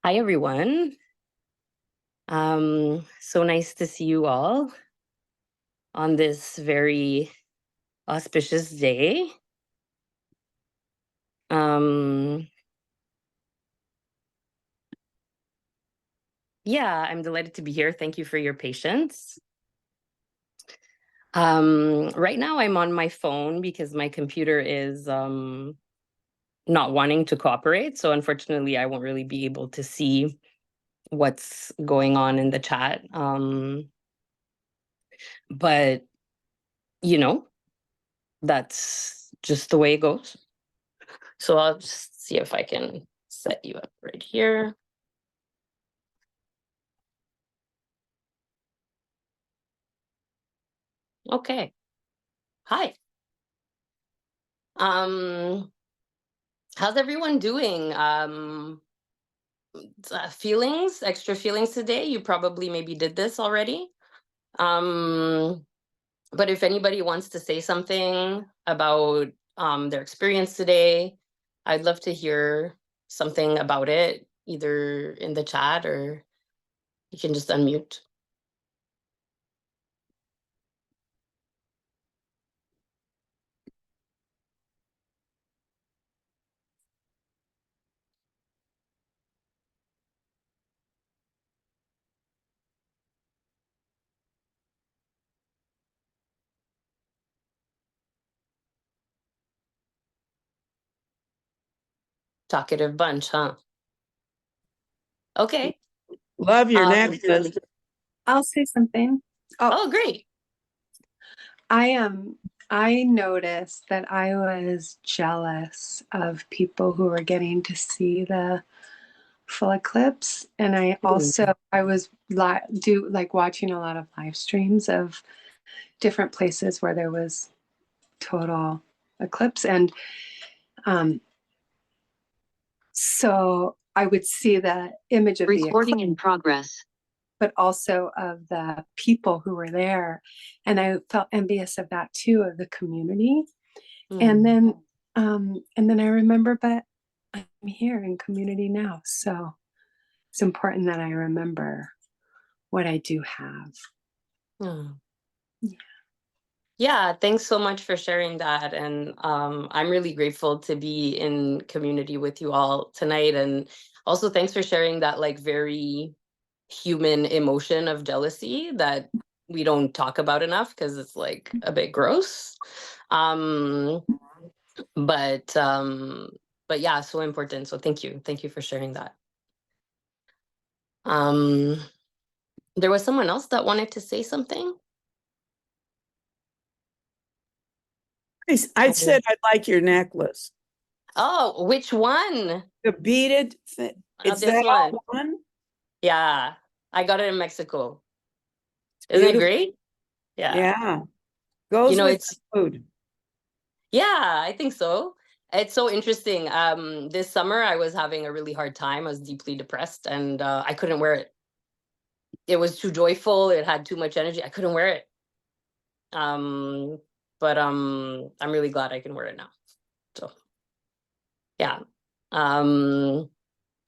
Hi, everyone. So nice to see you all on this very auspicious day. Yeah, I'm delighted to be here. Thank you for your patience. Right now I'm on my phone because my computer is not wanting to cooperate. So unfortunately, I won't really be able to see what's going on in the chat. But, you know, that's just the way it goes. So I'll just see if I can set you up right here. Okay. Hi. How's everyone doing? Feelings, extra feelings today? You probably maybe did this already. But if anybody wants to say something about their experience today, I'd love to hear something about it, either in the chat or you can just unmute. Talkative bunch, huh? Okay. Love your necklace. I'll say something. Oh, great. I noticed that I was jealous of people who were getting to see the full eclipse, and I was watching a lot of live streams of different places where there was total eclipse, and so I would see the image of recording the eclipse in progress, but also of the people who were there. And I felt envious of that too, of the community. And then I remember, but I'm here in community now. So it's important that I remember what I do have. Yeah, thanks so much for sharing that. And I'm really grateful to be in community with you all tonight. And also thanks for sharing that like very human emotion of jealousy that we don't talk about enough because it's like a bit gross. But yeah, so important. So thank you. Thank you for sharing that. There was someone else that wanted to say something. I said I'd like your necklace. Oh, which one? The beaded thing. Is this that one. all one? Yeah, I got it in Mexico. Isn't it great? Yeah. Yeah. Goes with food. Yeah, I think so. It's so interesting. This summer I was having a really hard time. I was deeply depressed and I couldn't wear it. It was too joyful. It had too much energy. I couldn't wear it. But I'm really glad I can wear it now. So yeah. And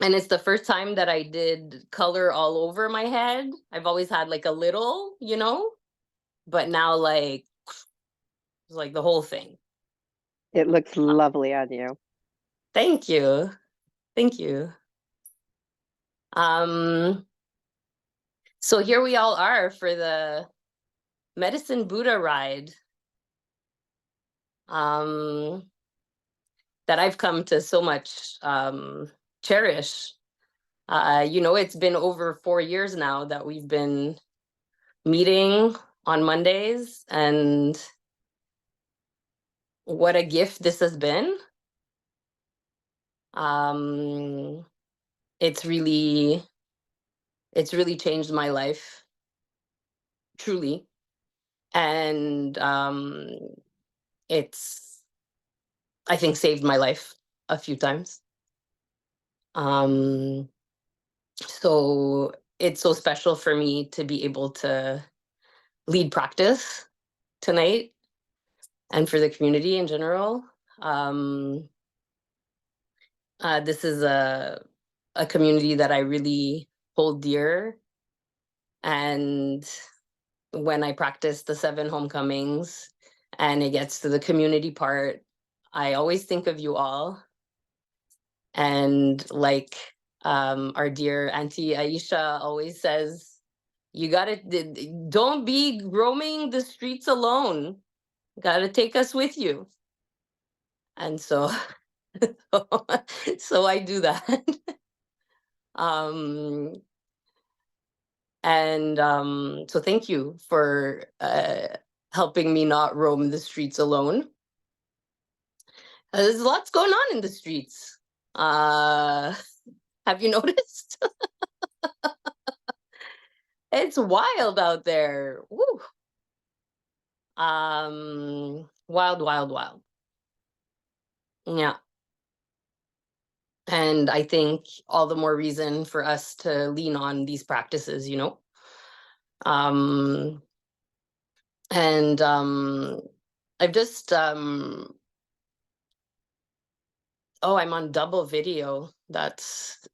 it's the first time that I did color all over my head. I've always had like a little, but now like it's like the whole thing. It looks lovely on you. Thank you. Thank you. So here we all are for the Medicine Buddha ride that I've come to so much cherish. It's been over 4 years now that we've been meeting on Mondays, and what a gift this has been. It's really changed my life, truly. And it's, I think, saved my life a few times. So it's so special for me to be able to lead practice tonight and for the community in general. This is a a community that I really hold dear. And when I practice the 7 homecomings and it gets to the community part, I always think of you all. And like our dear Auntie Aisha always says, you gotta, don't be roaming the streets alone. Gotta take us with you. And so, so I do that. So thank you for helping me not roam the streets alone. There's lots going on in the streets. Have you noticed? It's wild out there. Woo. Wild, wild, wild. Yeah. And I think all the more reason for us to lean on these practices, you know. I've just oh, I'm on double video. That's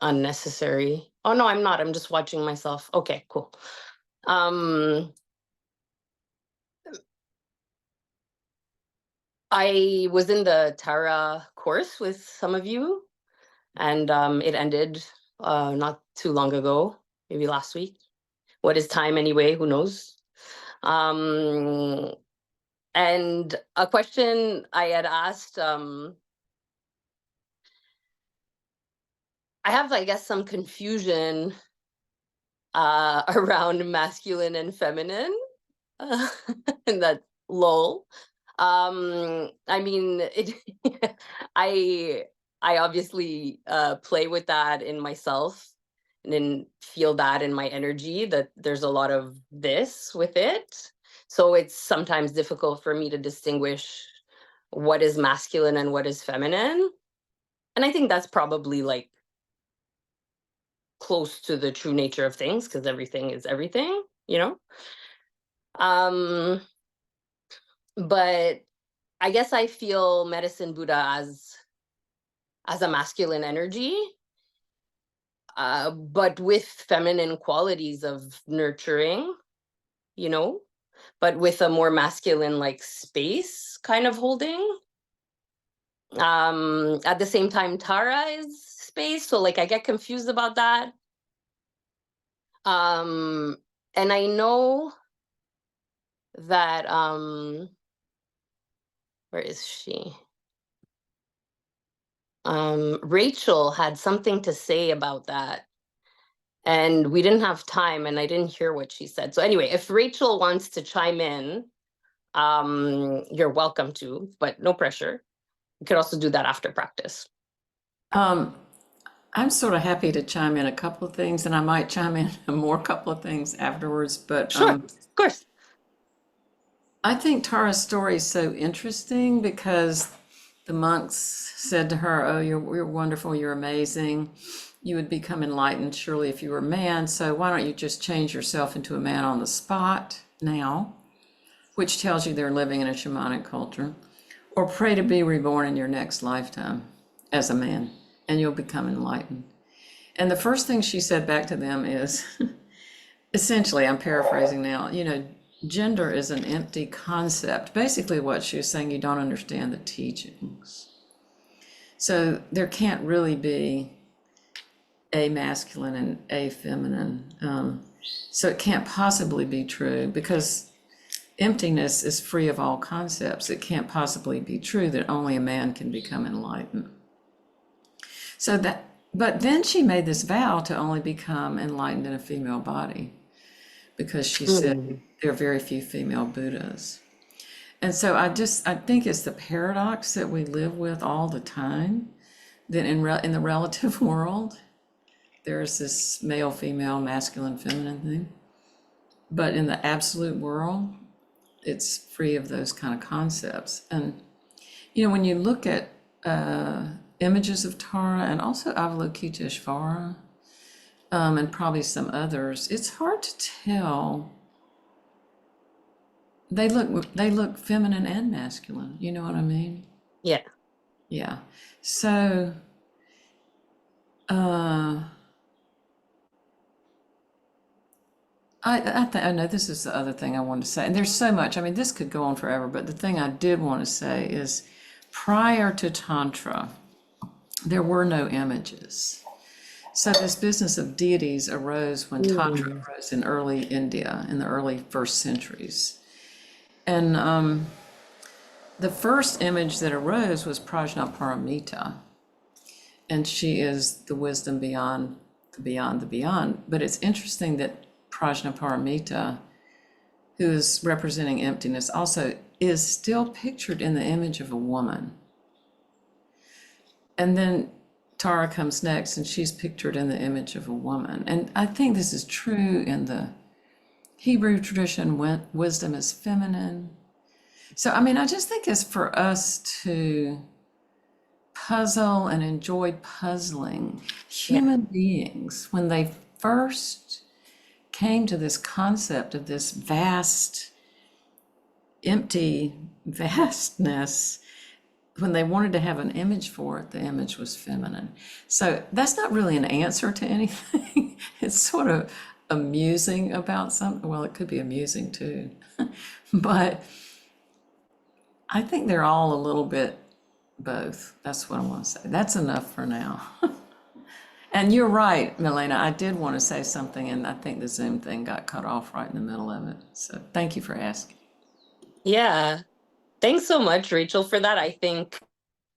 unnecessary. Oh no, I'm not. I'm just watching myself. Okay, cool. I was in the Tara course with some of you, and it ended not too long ago, maybe last week. What is time anyway? Who knows? And a question I had asked, I have, I guess, some confusion around masculine and feminine. And that lol. I mean, I obviously play with that in myself and then feel that in my energy, that there's a lot of this with it. So it's sometimes difficult for me to distinguish what is masculine and what is feminine. And I think that's probably like close to the true nature of things, because everything is everything, you know? But I guess I feel Medicine Buddha as a masculine energy, but with feminine qualities of nurturing, you know, but with a more masculine like space kind of holding. At the same time, Tara is space, so like I get confused about that. And I know that where is she? Rachel had something to say about that, and we didn't have time, and I didn't hear what she said. So anyway, if Rachel wants to chime in, you're welcome to, but no pressure. You could also do that after practice. I'm sort of happy to chime in a couple of things, and I might chime in a more couple of things afterwards, but Sure, of course. I think Tara's story is so interesting because the monks said to her, oh, you're wonderful, you're amazing. You would become enlightened surely if you were a man, so why don't you just change yourself into a man on the spot now, which tells you they're living in a shamanic culture, or pray to be reborn in your next lifetime as a man, and you'll become enlightened. And the first thing she said back to them is, essentially, I'm paraphrasing now, you know, gender is an empty concept. Basically what she was saying, you don't understand the teachings. So there can't really be a masculine and a feminine. So it can't possibly be true because emptiness is free of all concepts. It can't possibly be true that only a man can become enlightened. So that, but then she made this vow to only become enlightened in a female body, because she said there are very few female Buddhas. And so I think it's the paradox that we live with all the time, that in the relative world, there's this male, female, masculine, feminine thing. But in the absolute world, it's free of those kind of concepts. And, you know, when you look at images of Tara and also Avalokiteshvara, and probably some others, it's hard to tell. They look feminine and masculine. You know what I mean? Yeah. Yeah. So Uh, I know this is the other thing I wanted to say, and there's so much. I mean, this could go on forever, but the thing I did want to say is prior to Tantra, there were no images. So this business of deities arose when Tantra arose in early India, in the early first centuries. And the first image that arose was Prajnaparamita, and she is the wisdom beyond the beyond the beyond. But it's interesting that Prajnaparamita, who is representing emptiness, also is still pictured in the image of a woman. And then Tara comes next, and she's pictured in the image of a woman. And I think this is true in the Hebrew tradition, when wisdom is feminine. So, I mean, I just think it's for us to puzzle and enjoy puzzling. Human beings, when they first came to this concept of this vast, empty vastness, when they wanted to have an image for it, the image was feminine. So that's not really an answer to anything. It's sort of amusing about something. Well, it could be amusing too. But I think they're all a little bit both. That's what I want to say. That's enough for now. And you're right, Milena. I did want to say something, and I think the Zoom thing got cut off right in the middle of it. So thank you for asking. Yeah. Thanks so much, Rachel, for that. I think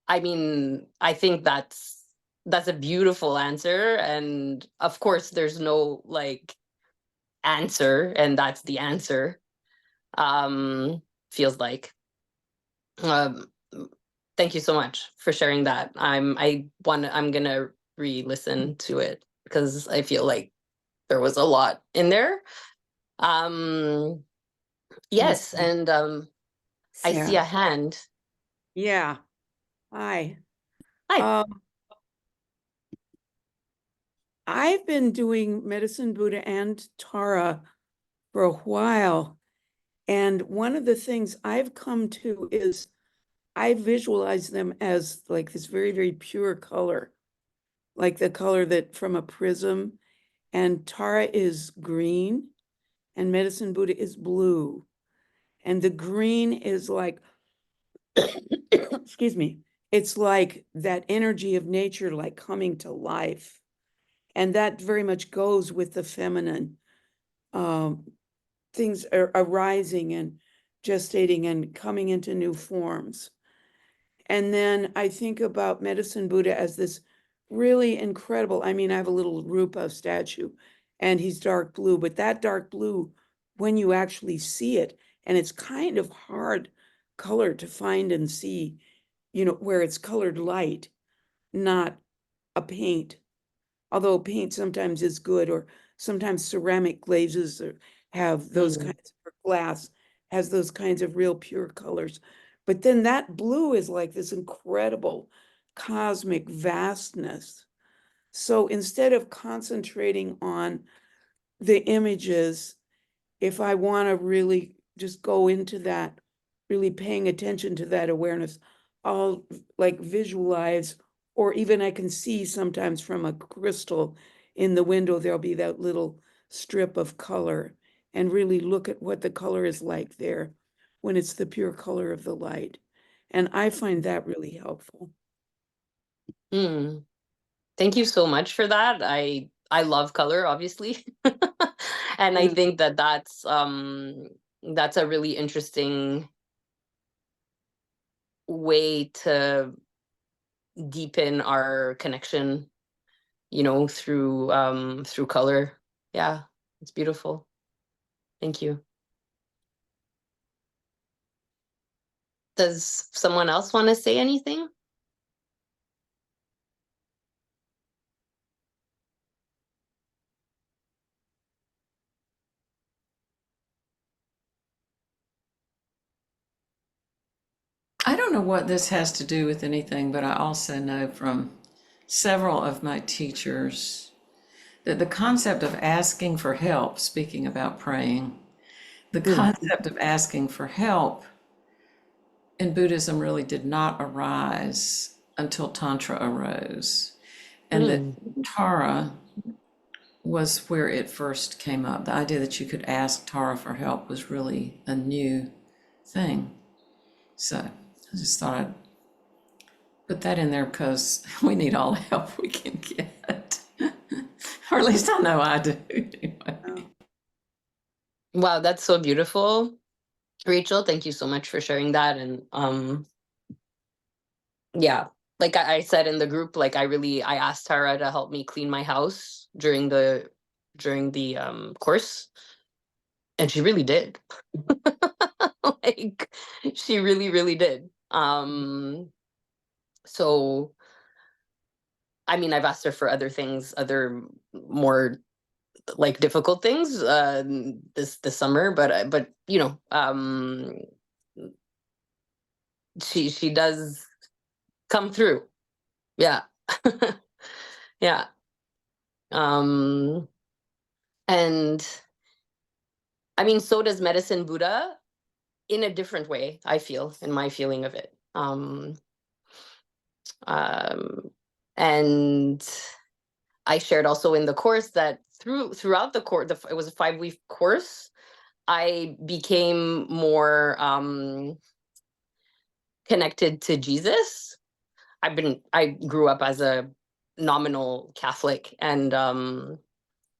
that's a beautiful answer. And of course, there's no like answer, and that's the answer. Feels like. Thank you so much for sharing that. I'm gonna re-listen to it because I feel like there was a lot in there. Yes, and I see a hand. Yeah. Hi. Hi. I've been doing Medicine Buddha and Tara for a while. And one of the things I've come to is I visualize them as like this very, very pure color, like the color that from a prism. And Tara is green and Medicine Buddha is blue. And the green is like, excuse me, it's like that energy of nature, like coming to life. And that very much goes with the feminine. Things are arising and gestating and coming into new forms. And then I think about Medicine Buddha as this really incredible, I mean, I have a little Rupa statue and he's dark blue, but that dark blue, when you actually see it, and it's kind of hard color to find and see, where it's colored light, not a paint. Although paint sometimes is good, or sometimes ceramic glazes have those kinds, or glass has those kinds of real pure colors. But then that blue is like this incredible cosmic vastness. So instead of concentrating on the images, if I want to really just go into that, really paying attention to that awareness, I'll like visualize, or even I can see sometimes from a crystal in the window, there'll be that little strip of color, and really look at what the color is like there when it's the pure color of the light. And I find that really helpful. Thank you so much for that. I love color, obviously. And I think that's a really interesting way to deepen our connection, through color. Yeah, it's beautiful. Thank you. Does someone else want to say anything? I don't know what this has to do with anything, but I also know from several of my teachers that the concept of asking for help, speaking about praying, the concept of asking for help in Buddhism really did not arise until Tantra arose. And that Tara was where it first came up. The idea that you could ask Tara for help was really a new thing. So I just thought I'd put that in there because we need all the help we can get. Or at least I know I do. Anyway. Wow, that's so beautiful. Rachel, thank you so much for sharing that. And yeah, like I said in the group, like I asked Tara to help me clean my house during the course, and she really did. Like she really did. So I mean, I've asked her for other things, other more like difficult things this summer, but you know, she does come through. Yeah. Yeah. And I mean, so does Medicine Buddha in a different way, I feel, in my feeling of it. And I shared also in the course that throughout the course, it was a 5-week course, I became more connected to Jesus. I grew up as a nominal Catholic, and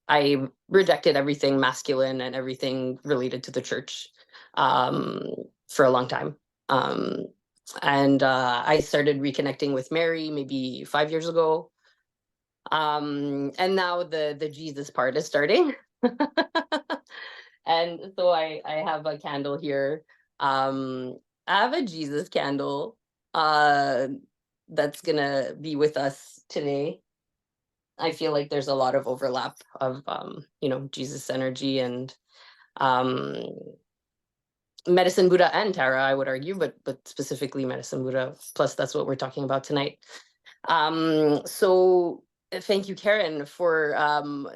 I rejected everything masculine and everything related to the church for a long time. And I started reconnecting with Mary maybe 5 years ago. And now the Jesus part is starting. And so I have a candle here. I have a Jesus candle that's gonna be with us today. I feel like there's a lot of overlap of you know, Jesus energy and Medicine Buddha and Tara, I would argue, but specifically Medicine Buddha. Plus, that's what we're talking about tonight. So thank you, Karen, for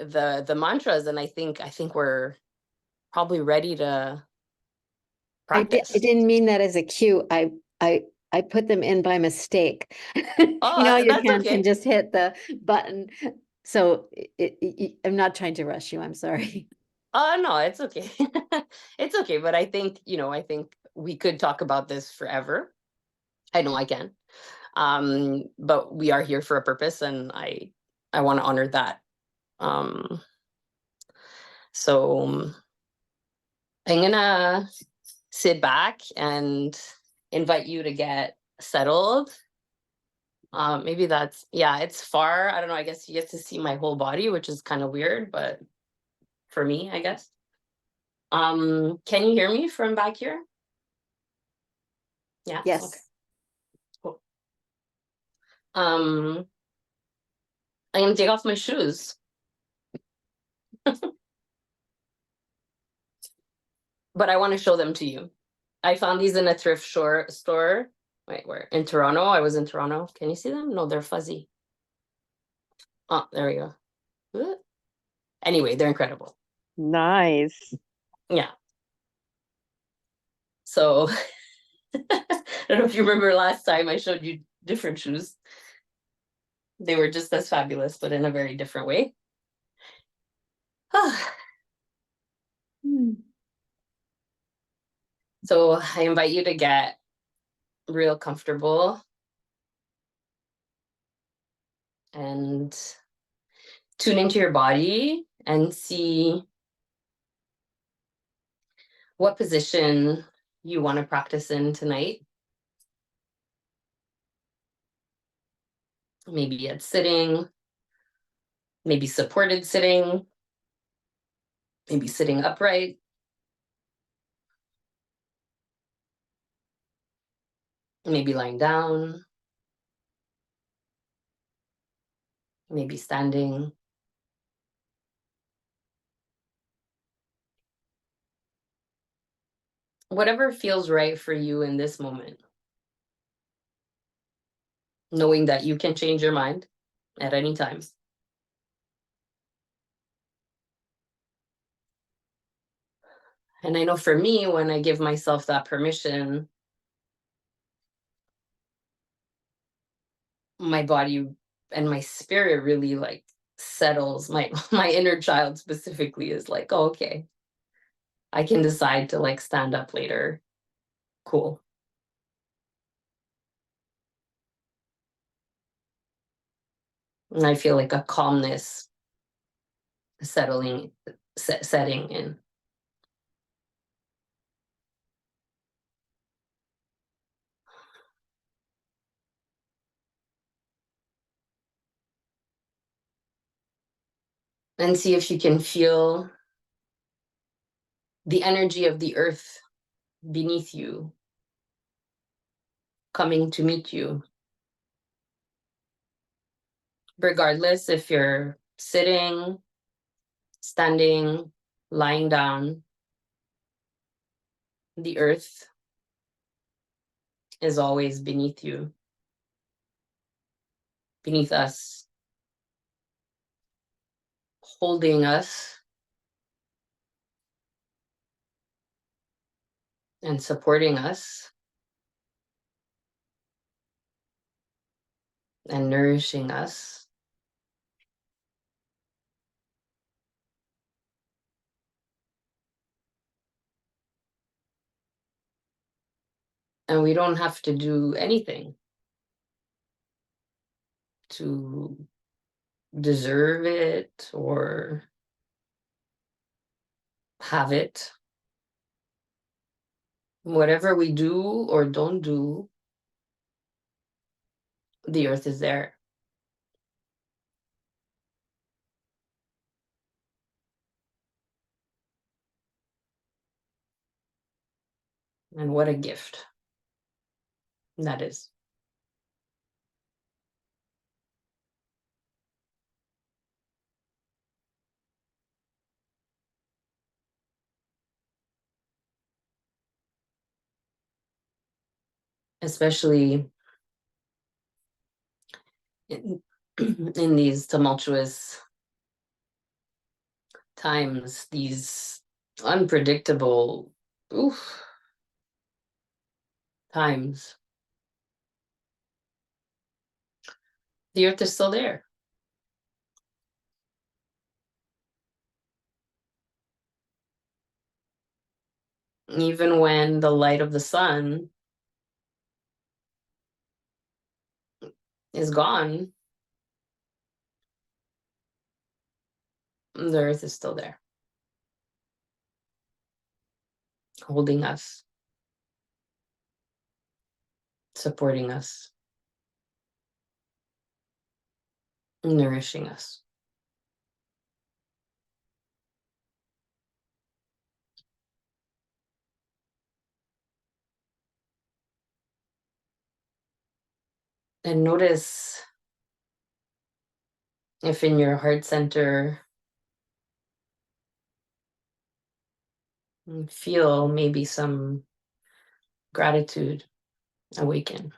the mantras, and I think we're probably ready to practice. I didn't mean that as a cue. I put them in by mistake. Oh, Your that's hand okay. can just hit the button. So I'm not trying to rush you. I'm sorry. Oh, no, it's okay. It's okay. But I think, you know, I think we could talk about this forever. I know I can. But we are here for a purpose, and I want to honor that. So I'm gonna sit back and invite you to get settled. Maybe that's, yeah, it's far. I don't know. I guess you get to see my whole body, which is kind of weird, but for me, I guess. Can you hear me from back here? Yeah. Yes. Okay. Cool. I'm gonna take off my shoes. But I want to show them to you. I found these in a thrift store. Wait, where? In Toronto. I was in Toronto. Can you see them? No, they're fuzzy. Oh, there we go. Anyway, they're incredible. Nice. Yeah. So I don't know if you remember last time I showed you different shoes. They were just as fabulous, but in a very different way. So I invite you to get real comfortable and tune into your body and see what position you want to practice in tonight. Maybe it's sitting, maybe supported sitting, maybe sitting upright. Maybe lying down, maybe standing. Whatever feels right for you in this moment. Knowing that you can change your mind at any time. And I know for me, when I give myself that permission, my body and my spirit really like settles. My inner child specifically is like, oh, okay, I can decide to like stand up later. Cool. And I feel like a calmness setting in. And see if you can feel the energy of the earth beneath you coming to meet you. Regardless if you're sitting, standing, lying down, the earth is always beneath you, beneath us, holding us and supporting us and nourishing us. And we don't have to do anything to deserve it or have it. Whatever we do or don't do, the earth is there. And what a gift that is. Especially in these tumultuous times, these unpredictable times. The earth is still there. Even when the light of the sun is gone, the earth is still there, holding us, supporting us, nourishing us. And notice if in your heart center, feel maybe some gratitude awaken.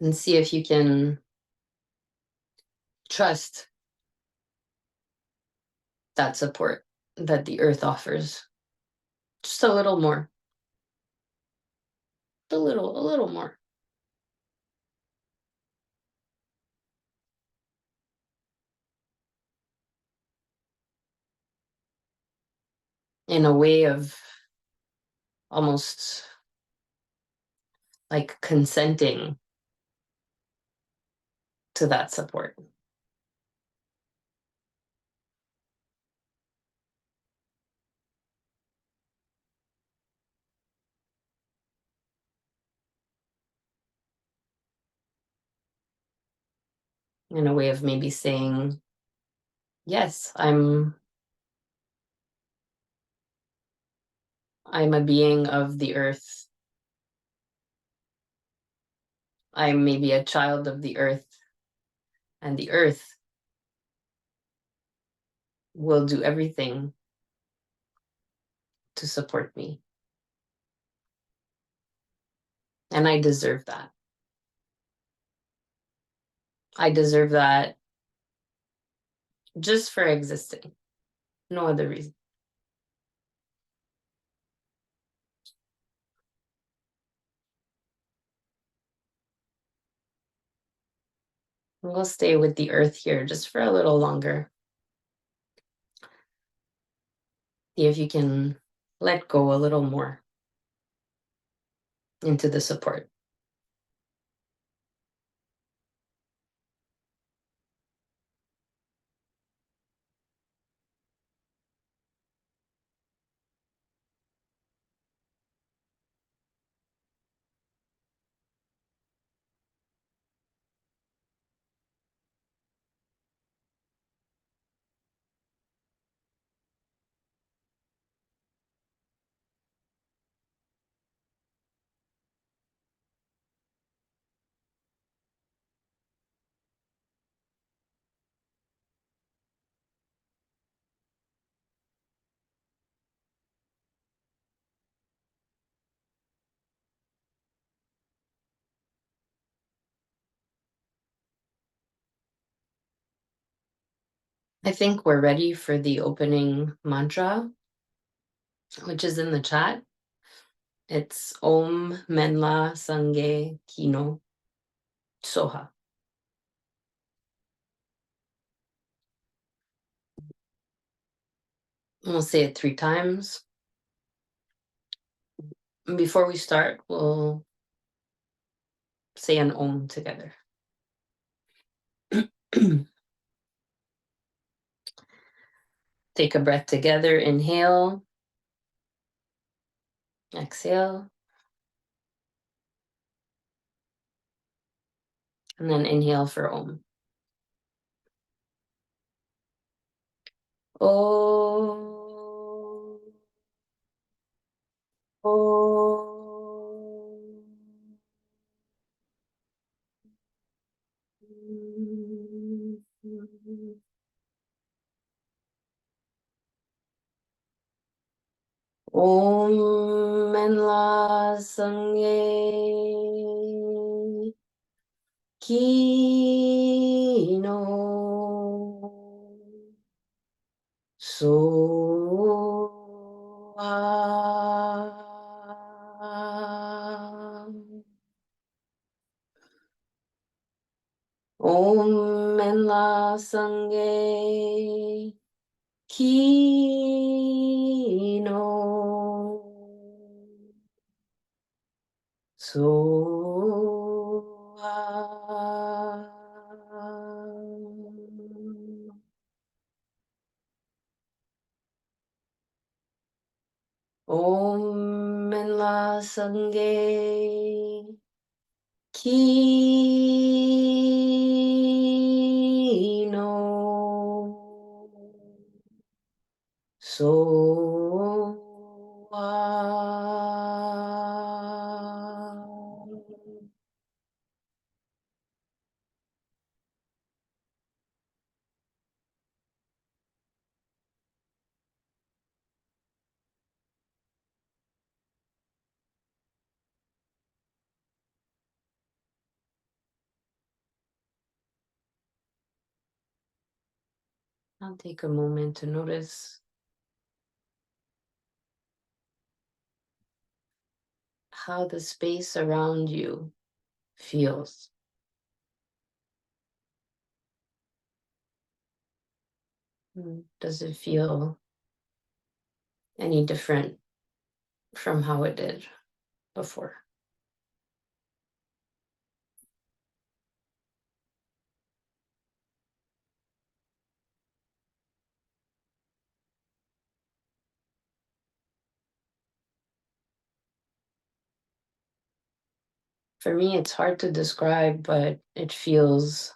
And see if you can trust that support that the earth offers. Just a little more. A little more. In a way of almost like consenting to that support. In a way of maybe saying, yes, I'm a being of the earth. I'm maybe a child of the earth, and the earth will do everything to support me. And I deserve that. I deserve that just for existing. No other reason. We'll stay with the earth here just for a little longer. See if you can let go a little more into the support. I think we're ready for the opening mantra, which is in the chat. It's Om Menla Sangye Kino Soha. We'll say it 3 times. Before we start, we'll say an Om together. Take a breath together. Inhale. Exhale. And then inhale for Om. Om. Om. Om Menla Sangye Kino Soha. Om Menla Sangye Kino Soha. Om Menla Sangye Kino Soha. I'll take a moment to notice how the space around you feels. Does it feel any different from how it did before? For me, it's hard to describe, but it feels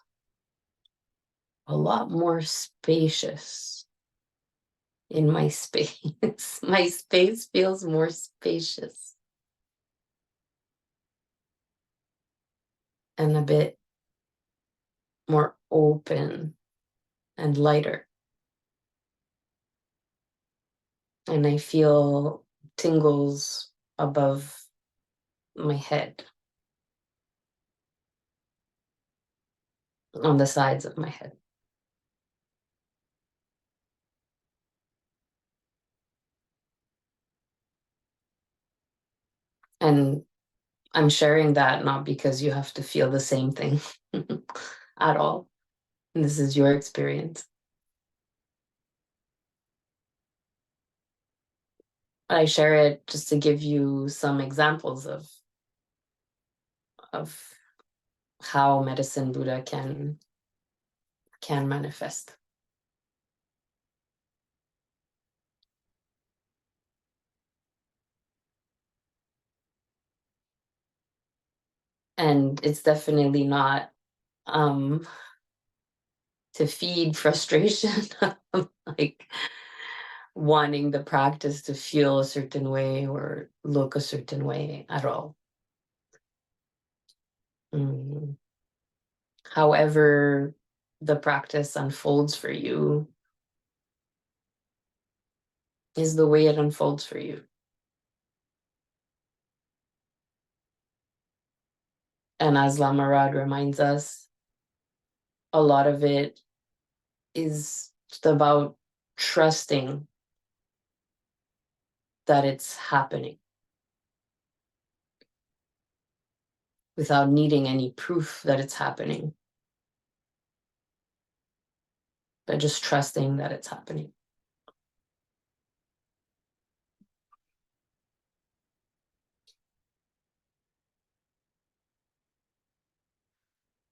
a lot more spacious in my space. My space feels more spacious and a bit more open and lighter. And I feel tingles above my head on the sides of my head. And I'm sharing that not because you have to feel the same thing at all. And this is your experience. I share it just to give you some examples of how medicine Buddha can manifest. And it's definitely not to feed frustration, like wanting the practice to feel a certain way or look a certain way at all. However the practice unfolds for you is the way it unfolds for you. And as Lama Rod reminds us, a lot of it is just about trusting that it's happening without needing any proof that it's happening, but just trusting that it's happening.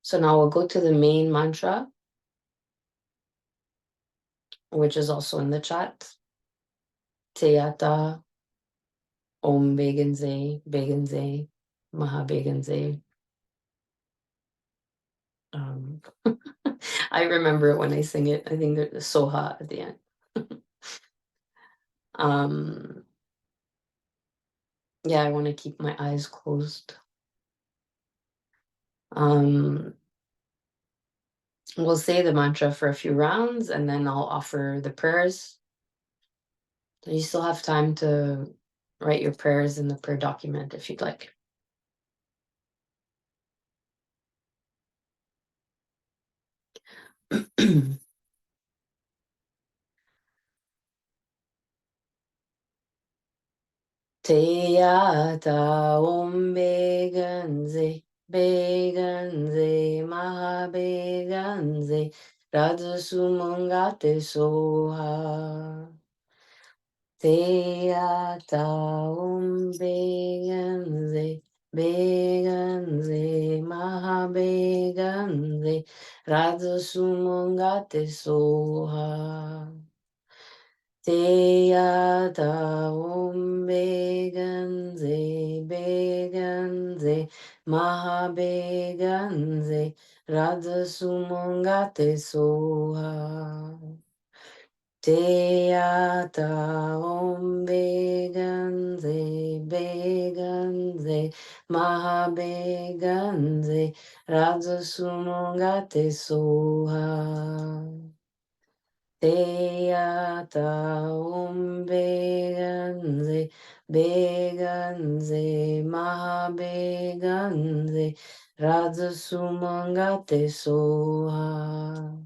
So now we'll go to the main mantra, which is also in the chat. Teyata Om Begenze, Begenze, Maha Begenze. I remember it when I sing it. I think there's Soha at the end. Yeah, I want to keep my eyes closed. We'll say the mantra for a few rounds and then I'll offer the prayers. So you still have time to write your prayers in the prayer document if you'd like. Teyata Om Begenze, Begenze, Maha Begenze, Radhasumangate Soha. Teyata Om Begenze, Begenze, Maha Begenze, Radhasumangate Soha. Teyata Om Begenze, Begenze, Maha Begenze, Radhasumangate Soha. Teyata Om Begenze, Begenze, Maha Begenze, Radhasumangate Soha. Teyata Om Begenze, Begenze, Maha Begenze, Radhasumangate Soha.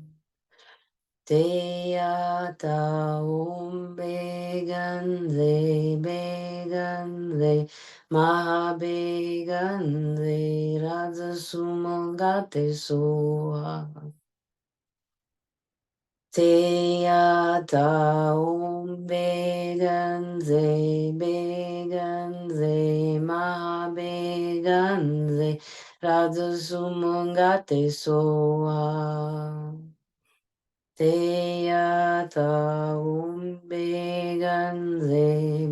Teyata Om Begenze, Begenze, Maha Begenze, Radhasumangate Soha. Teyata Om Begenze, Begenze, Maha Begenze, Radhasumangate Soha. Teyata Om Begenze,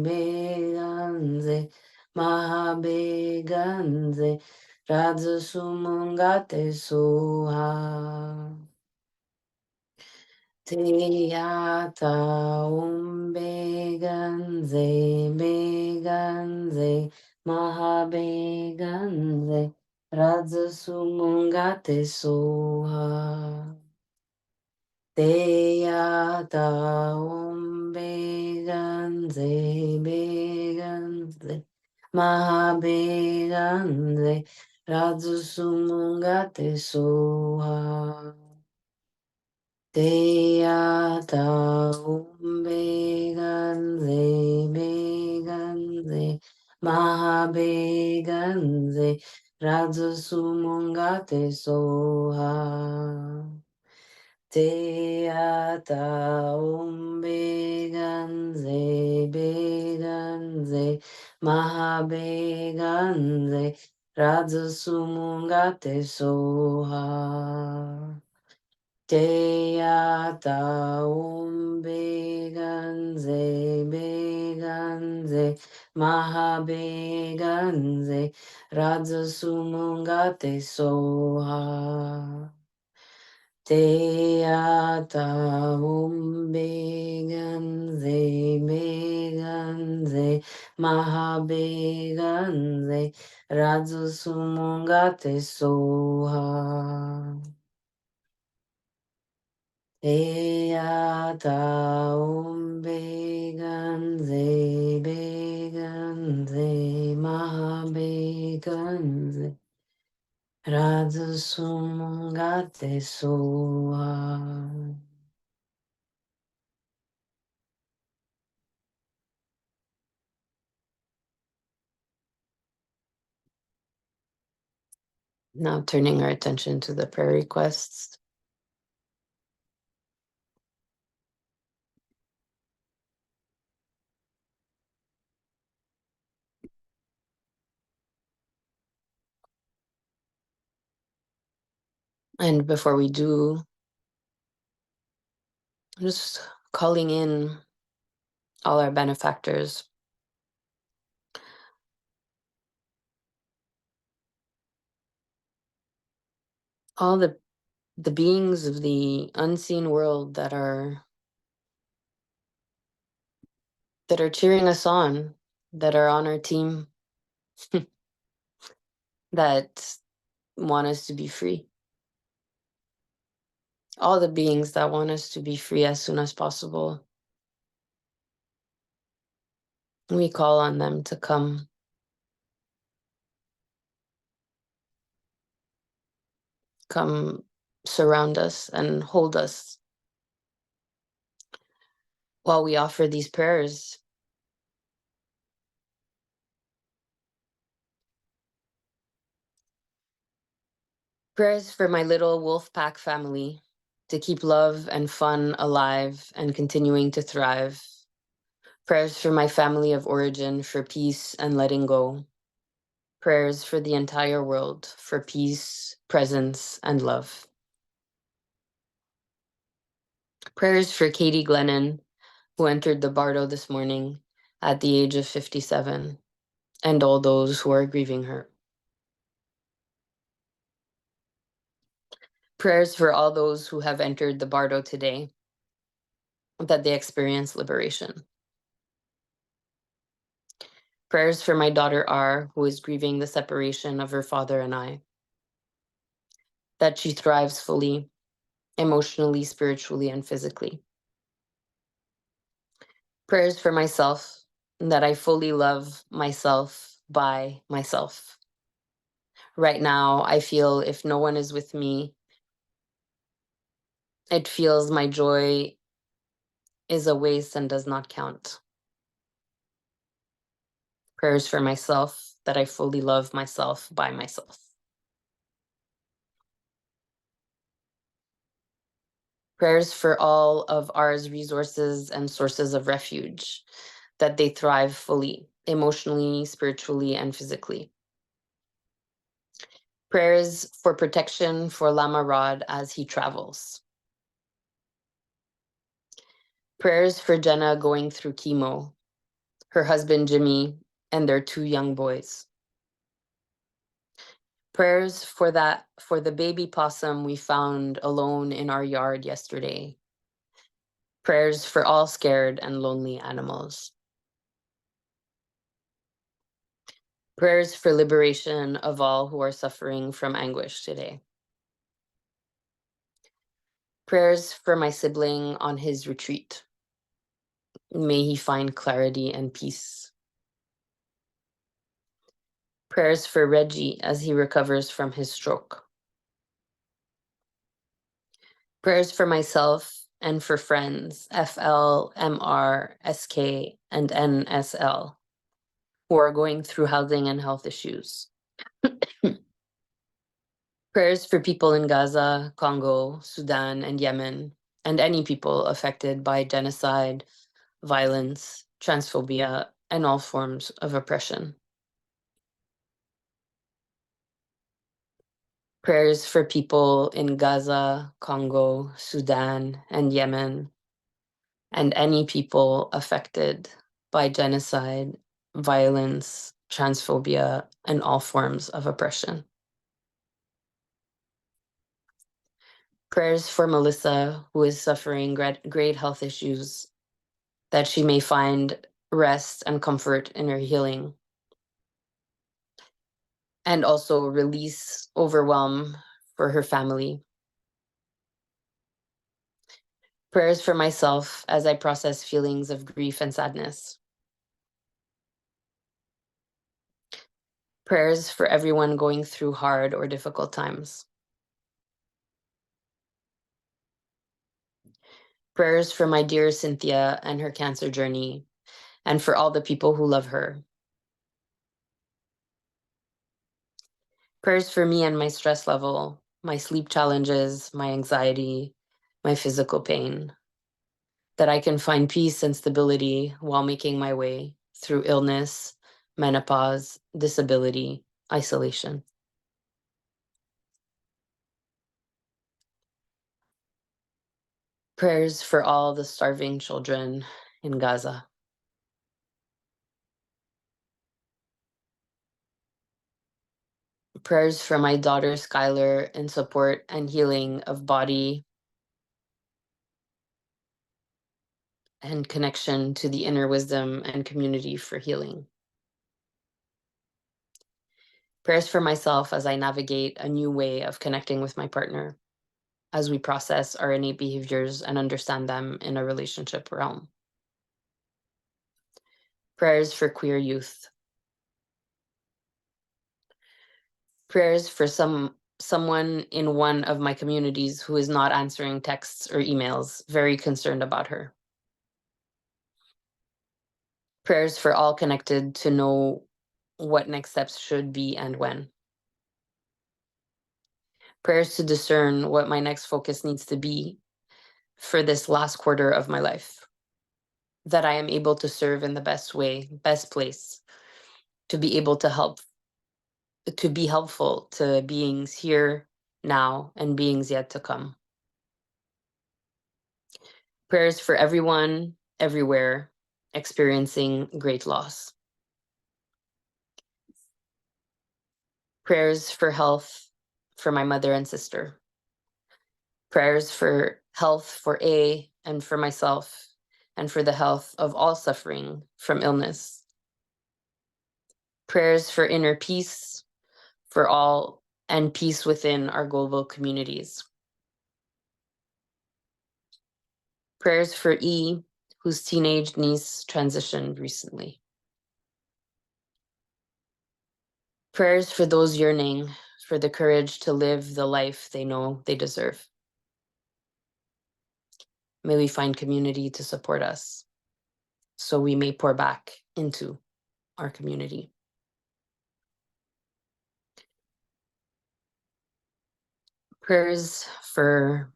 Begenze, Maha Begenze, Radhasumangate Soha. Teyata Om Begenze, Begenze, Maha Begenze, Radhasumangate Soha. Teyata Om Begenze, Begenze, Maha Begenze, Radzu sumungate soha. Deyata umbeganze beganze mahabeganze radzu sumungate soha. Deyata umbeganze beganze mahabeganze radzu sumungate soha. Deyata umbeganze beganze mahabeganze radza sumungate soha. Deyata umbeganze beganze mahabeganze radza sumungate soha. Eyata umbeganze beganze mahabeganze radha sumungate soha. Now turning our attention to the prayer requests. And before we do, I'm just calling in all our benefactors, all the beings of the unseen world that are cheering us on, that are on our team, that want us to be free. All the beings that want us to be free as soon as possible. We call on them to come. Come surround us and hold us while we offer these prayers. Prayers for my little wolf pack family to keep love and fun alive and continuing to thrive. Prayers for my family of origin for peace and letting go. Prayers for the entire world for peace, presence, and love. Prayers for Katie Glennon, who entered the Bardo this morning at the age of 57, and all those who are grieving her. Prayers for all those who have entered the Bardo today, that they experience liberation. Prayers for my daughter R, who is grieving the separation of her father and I, that she thrives fully, emotionally, spiritually, and physically. Prayers for myself, that I fully love myself by myself. Right now, I feel if no one is with me, it feels my joy is a waste and does not count. Prayers for myself, that I fully love myself by myself. Prayers for all of ours resources and sources of refuge, that they thrive fully, emotionally, spiritually, and physically. Prayers for protection for Lama Rod as he travels. Prayers for Jenna going through chemo, her husband Jimmy, and their 2 young boys. Prayers for the baby possum we found alone in our yard yesterday. Prayers for all scared and lonely animals. Prayers for liberation of all who are suffering from anguish today. Prayers for my sibling on his retreat. May he find clarity and peace. Prayers for Reggie as he recovers from his stroke. Prayers for myself and for friends, FL, MR, SK, and NSL, who are going through housing and health issues. Prayers for people in Gaza, Congo, Sudan, and Yemen, and any people affected by genocide, violence, transphobia, and all forms of oppression. Prayers for people in Gaza, Congo, Sudan, and Yemen, and any people affected by genocide, violence, transphobia, and all forms of oppression. Prayers for Melissa, who is suffering great health issues, that she may find rest and comfort in her healing, and also release overwhelm for her family. Prayers for myself as I process feelings of grief and sadness. Prayers for everyone going through hard or difficult times. Prayers for my dear Cynthia and her cancer journey, and for all the people who love her. Prayers for me and my stress level, my sleep challenges, my anxiety, my physical pain, that I can find peace and stability while making my way through illness, menopause, disability, isolation. Prayers for all the starving children in Gaza. Prayers for my daughter Skylar in support and healing of body and connection to the inner wisdom and community for healing. Prayers for myself as I navigate a new way of connecting with my partner, as we process our innate behaviors and understand them in a relationship realm. Prayers for queer youth. Prayers for someone in one of my communities who is not answering texts or emails, very concerned about her. Prayers for all connected to know what next steps should be and when. Prayers to discern what my next focus needs to be for this last quarter of my life, that I am able to serve in the best way, best place, to be able to be helpful to beings here now and beings yet to come. Prayers for everyone, everywhere, experiencing great loss. Prayers for health for my mother and sister. Prayers for health for A and for myself, and for the health of all suffering from illness. Prayers for inner peace for all and peace within our global communities. Prayers for E, whose teenage niece transitioned recently. Prayers for those yearning for the courage to live the life they know they deserve. May we find community to support us so we may pour back into our community. Prayers for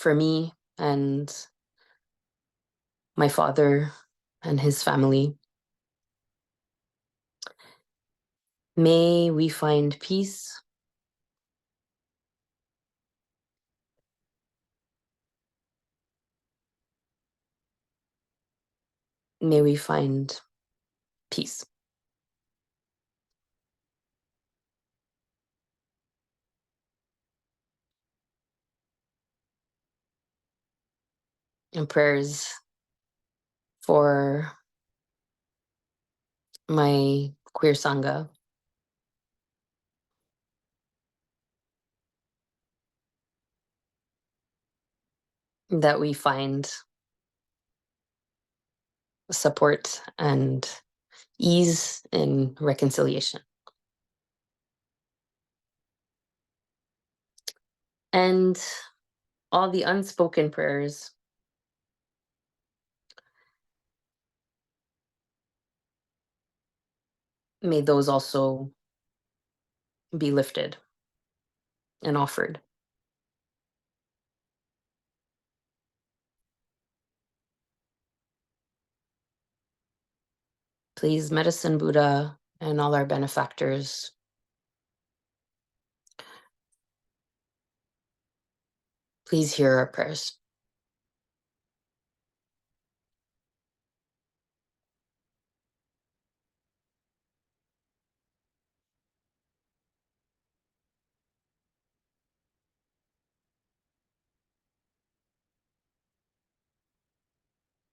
me and my father and his family. May we find peace. May we find peace. And prayers for my queer Sangha. That we find support and ease and reconciliation. And all the unspoken prayers, may those also be lifted and offered. Please, Medicine Buddha and all our benefactors, please hear our prayers.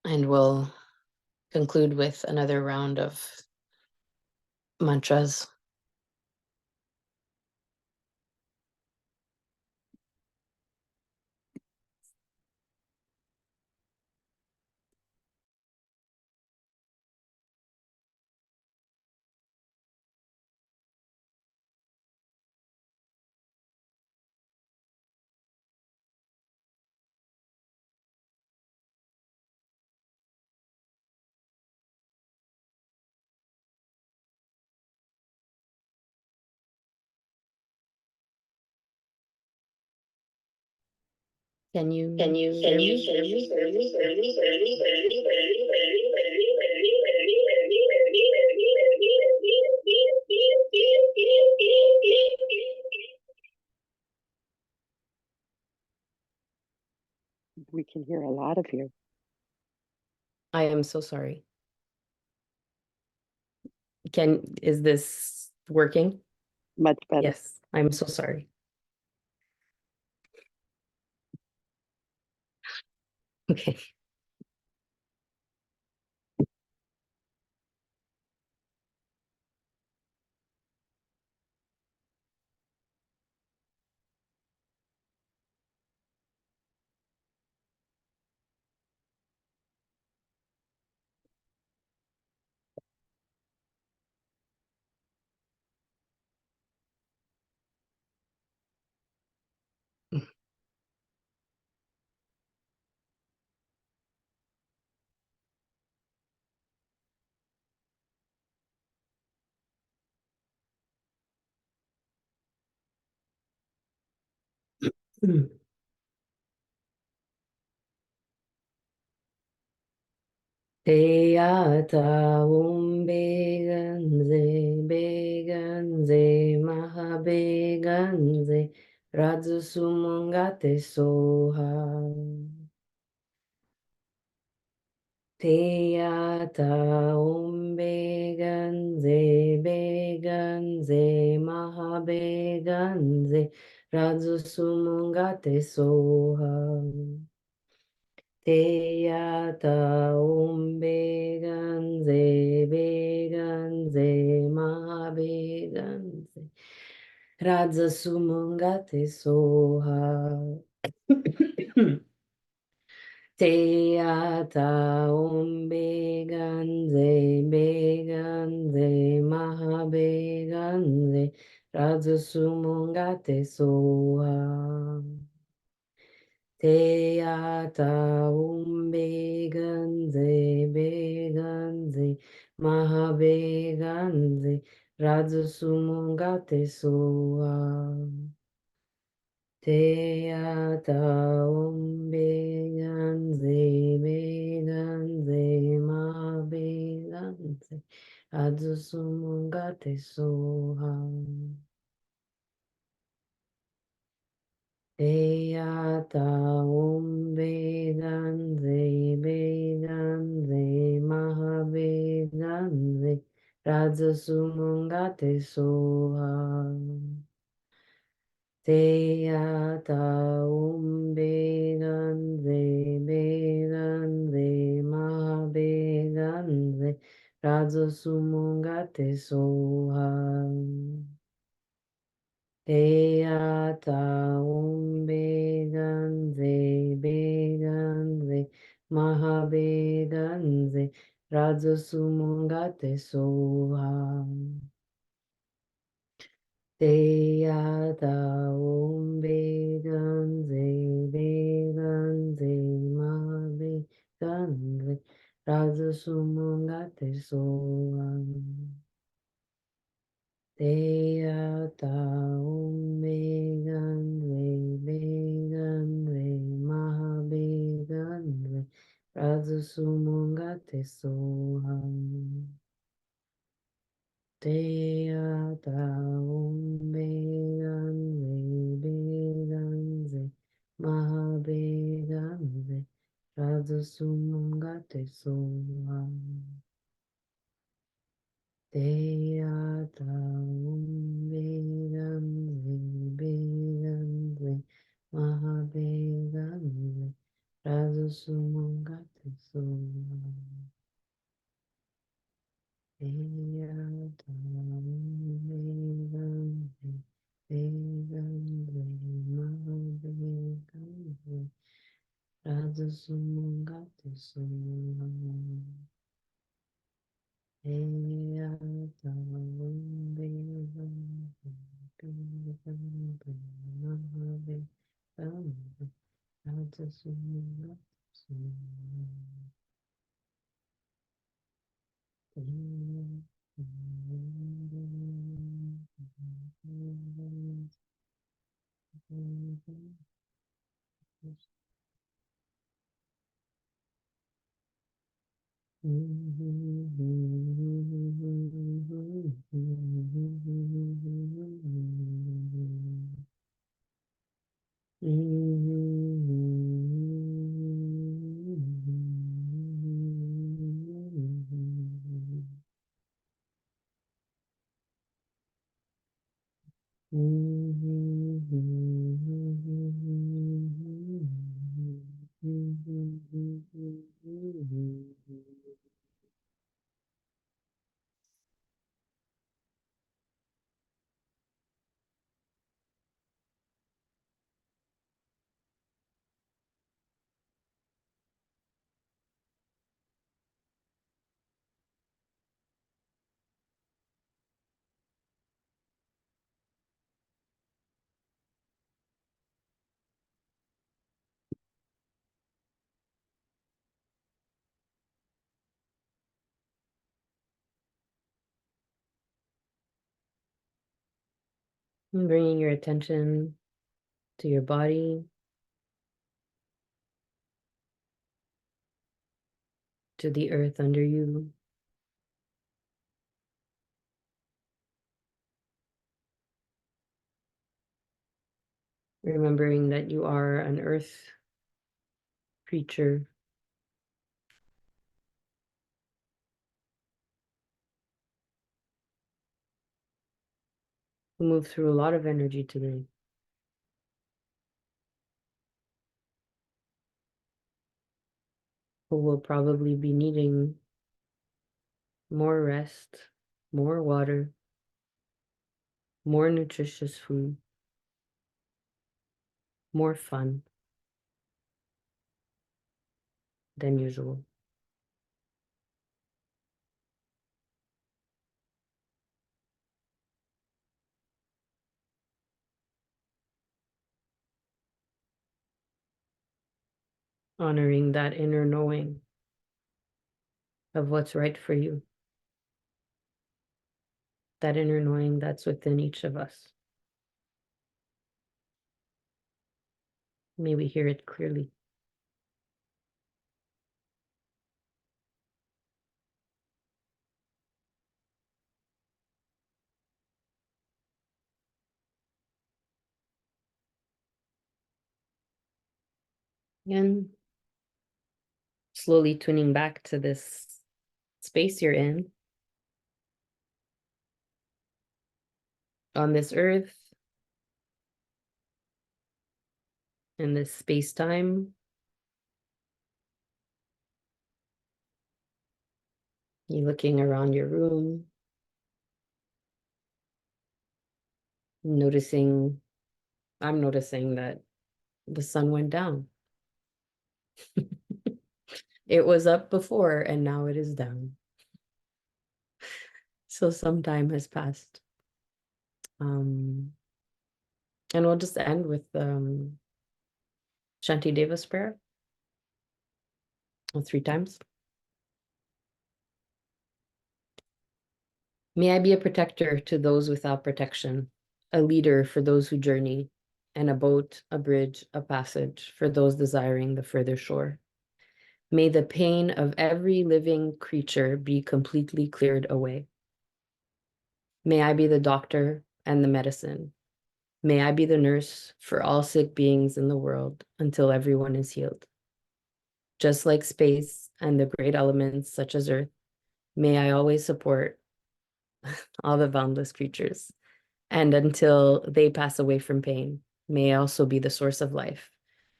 And we'll conclude with another round of mantras. Can you hear me? We can hear a lot of you. I am so sorry. Is this working? Much better. Yes, I'm so sorry. Okay. Te ata beganze, maha beganze, radzu sumangate soha. Te ata beganze, maha beganze, radzu sumangate soha. Te ata beganze, maha beganze, radza sumangate soha. Te ata beganze, maha beganze, radza sumangate soha. Te ata beganze, maha beganze, radzu sumangate soha. Te ata beganze, maha beganze, radzu sumangate soha. Te ata beganze, maha beganze, radza sumangate soha. Te ata beganze, maha beganze, radza sumangate soha. Te ata beganze, maha beganze, Rajasumangate Soham. Deyata Om Veganze Veganze Maha Veganze Rajasumangate Soham. Deyata Om Veganze Veganze Maha Veganze Rajasumangate Soham. Deyata Om Veganze Veganze Maha Veganze Rajasumangate Soham. Deyata Om Veganze Veganze Maha Veganze Rajasumangate Soham. Deyata Om Veganze Veganze Maha Veganze Rajasumangate Soham. Deyata Om Veganze Veganze Maha Veganze Rajasumangate Soham. And bringing your attention to your body, to the earth under you. Remembering that you are an earth creature who moved through a lot of energy today. Who will probably be needing more rest, more water, more nutritious food, more fun than usual. Honoring that inner knowing of what's right for you. That inner knowing that's within each of us. May we hear it clearly. And slowly tuning back to this space you're in, on this earth, in this space-time. You're looking around your room, noticing, I'm noticing that the sun went down. It was up before and now it is down. So some time has passed. And we'll just end with Shanti Deva's prayer. 3 times. May I be a protector to those without protection, a leader for those who journey, and a boat, a bridge, a passage for those desiring the further shore. May the pain of every living creature be completely cleared away. May I be the doctor and the medicine. May I be the nurse for all sick beings in the world until everyone is healed. Just like space and the great elements such as earth, may I always support all the boundless creatures. And until they pass away from pain, may I also be the source of life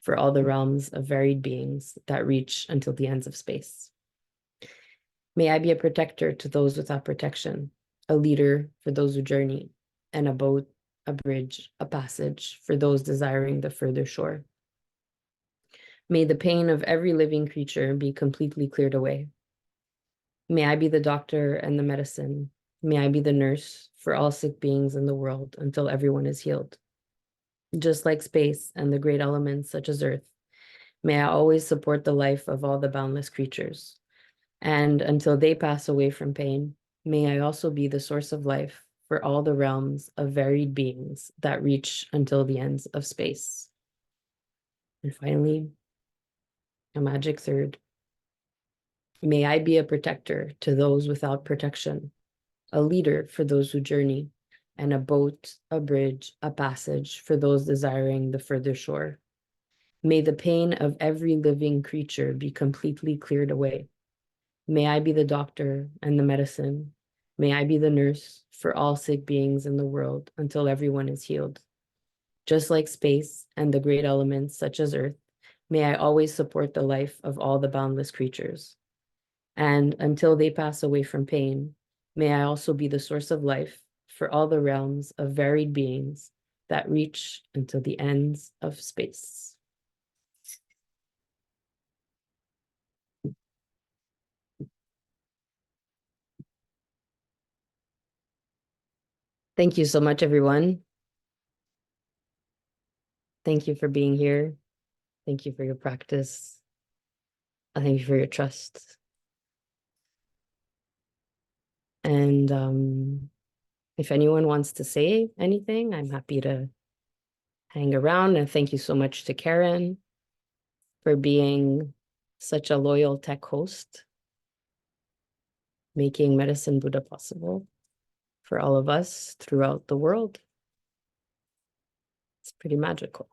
for all the realms of varied beings that reach until the ends of space. May I be a protector to those without protection, a leader for those who journey, and a boat, a bridge, a passage for those desiring the further shore. May the pain of every living creature be completely cleared away. May I be the doctor and the medicine. May I be the nurse for all sick beings in the world until everyone is healed. Just like space and the great elements such as earth, may I always support the life of all the boundless creatures. And until they pass away from pain, may I also be the source of life for all the realms of varied beings that reach until the ends of space. And finally, a magic third. May I be a protector to those without protection, a leader for those who journey, and a boat, a bridge, a passage for those desiring the further shore. May the pain of every living creature be completely cleared away. May I be the doctor and the medicine. May I be the nurse for all sick beings in the world until everyone is healed. Just like space and the great elements such as earth, may I always support the life of all the boundless creatures. And until they pass away from pain, may I also be the source of life for all the realms of varied beings that reach until the ends of space. Thank you so much, everyone. Thank you for being here. Thank you for your practice. Thank you for your trust. And if anyone wants to say anything, I'm happy to hang around. And thank you so much to Karen for being such a loyal tech host, making Medicine Buddha possible for all of us throughout the world. It's pretty magical.